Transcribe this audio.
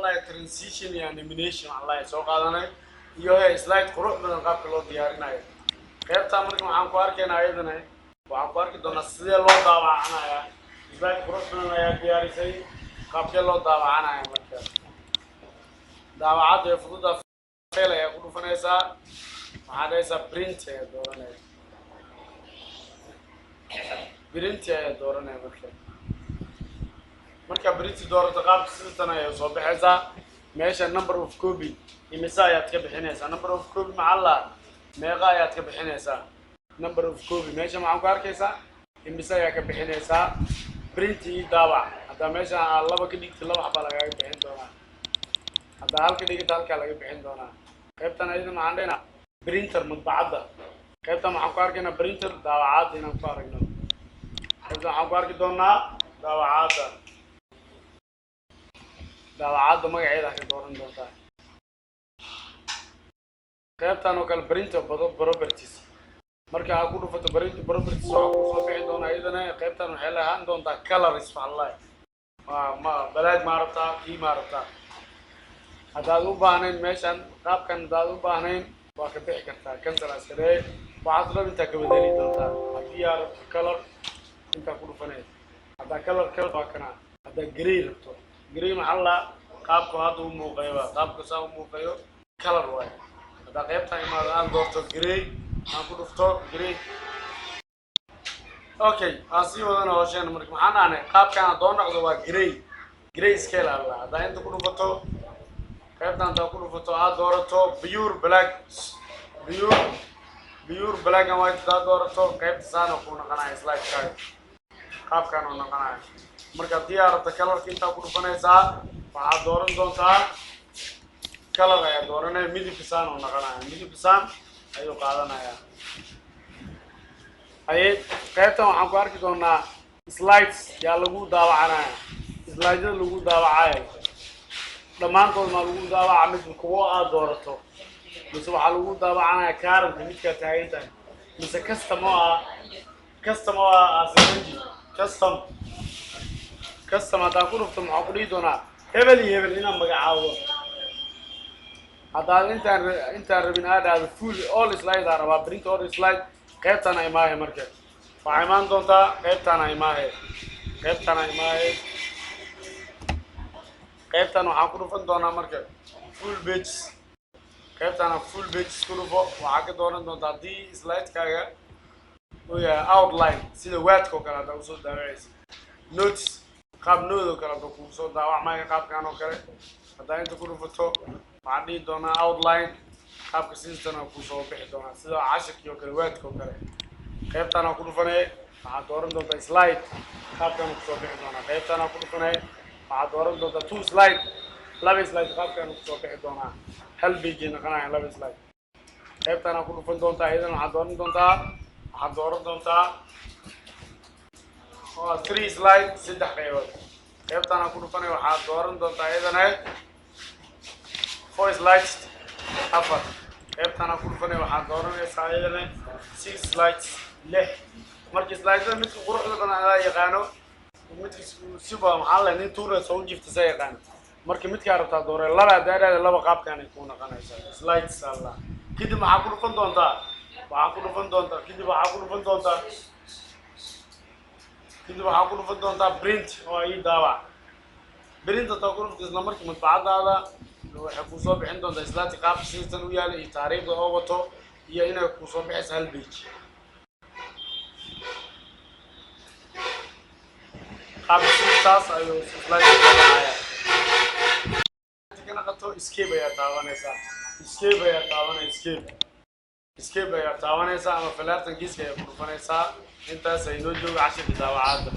الله transition يعني animation الله سوق هذا أنا يوه slide قروح بدن قاب كله ديارنا يا قيب تامرك معاك واركنا أيضا وعاك وارك دون السيد الله ضاع أنا يا slide قروح بدن يا دياري سي قاب كله ضاع أنا يا مركز ضاعات يفرض فعلا يقولون فنيسا هذا يسا print يا دورنا print يا دورنا يا مركز marka bridge doorto qaab sidana ay soo baxaysaa meesha number of copy imisa ayaad ka bixinaysaa number of copy macalla meeqa ayaad ka bixinaysaa number of copy meesha maxaan ku arkaysaa imisa ayaad ka bixinaysaa print iyo daabac hada meesha laba ka dhigto laba xabba laga bixin doonaa hada halka dhigto halka laga bixin doonaa qaybtan ayada maxaan dheena printer madbacada qaybtan maxaan ku arkaynaa printer daabacaad inaan ku aragno qaybtan waxaan ku arki doonaa daabacaada داوعات magaceeda ka dooran doonta qaybtan oo kale printer properties marka aad ku dhufato printer properties oo ku soo bixi doona iyadana qaybtan waxay lahaan doontaa colors wallahi ma balaad ma rabta kii ma rabta hadaad u baahnayn meeshan qaabkan hadaad u baahnayn waa ka bixi kartaa cancel askare waxaad rabta ka bedeli doontaa hadii aad color inta ku dhufanay hada color waa kana hada gray rabto gray maxalla qaabku hada uu muuqayo qaabku saa uu muuqayo color way hada qaybtan imaado aan doorto gray aan ku dhufto gray okay asi wadana hawshan marka maxaan aanay qaabkan doon noqdo waa gray scale alla hada inta ku dhufato qaybtan taa ku dhufato aad doorato pure black and white taa doorato qaybta saana ku noqonay slide card qaabkan oo noqonay marka diyaarada colorka inta ku dhufanaysaa waxaad dooran doontaa color ay dooranay midabkiisaan oo noqonaya midabkiisaan ayuu qaadanaya ay qaybtan waxaan ku arki doonaa slides yaa lagu daawacanaya slides lagu daawacay dhamaantood ma lagu daawacay mid kuwa aad doorato mise waxa lagu daawacanaya kaaranta midka taagaytan mise customer asalanji custom hada ku dhufto maxaa ku dhigi doonaa hebel ina magacaabo hada intaan rabin aad full all slide araba print all slide qaybtan ay maahe marka waxay imaan doontaa qaybtan waxaan ku dhufan doonaa marka full page qaybtan full page ku dhufo waxaa ka dooran doontaa hadii slide kaaga oo yahay outline sida word ko kala u soo daawacaysa notes qaab noodo kala ku soo daawacmay qaabkan oo kale hada inta ku dhufato waxaan dhigi doonaa outline qaabka sidana ku soo bixi doonaa sida cashirkii oo kale word ko kale qaybtan ku dhufanay waxaad dooran doontaa slide qaabkan ku soo bixi doonaa qaybtan ku dhufanay waxaad dooran doontaa two slide laba slide qaabkan ku soo bixi doonaa hal page noqonaya laba slide qaybtan ku dhufan doontaa idan waxaad dooran doontaa three slide saddex qaybood qaybtan ku dhufanay waxaad dooran doontaa idan four slides afar qaybtan ku dhufanay waxaad dooranaysaa idan six slides lix markii slide mid quruxda badan aad yaqaano midka siba maxaa la nin tuura soo jiftay yaqaan markii midka rabtaa dooray laba daadada laba qaabkan ay ku noqonaysaa slides alla kadib maxaa ku dhufan doontaa kadib waxaa ku dhufan doontaa print oo ay daawac print ta ku dhufto isla markii madbacadaada waxay ku soo bixin doontaa slide qaab sidaan u yaalo iyo taariikhda oo wato iyo inay ku soo bixis hal page qaab sidaas ayuu slide daawacayaa kana qato escape ayaa taabanaysaa ama falaartan giiska ayaa ku dhufanaysaa intaas ay noo joogo cashirka daawacaada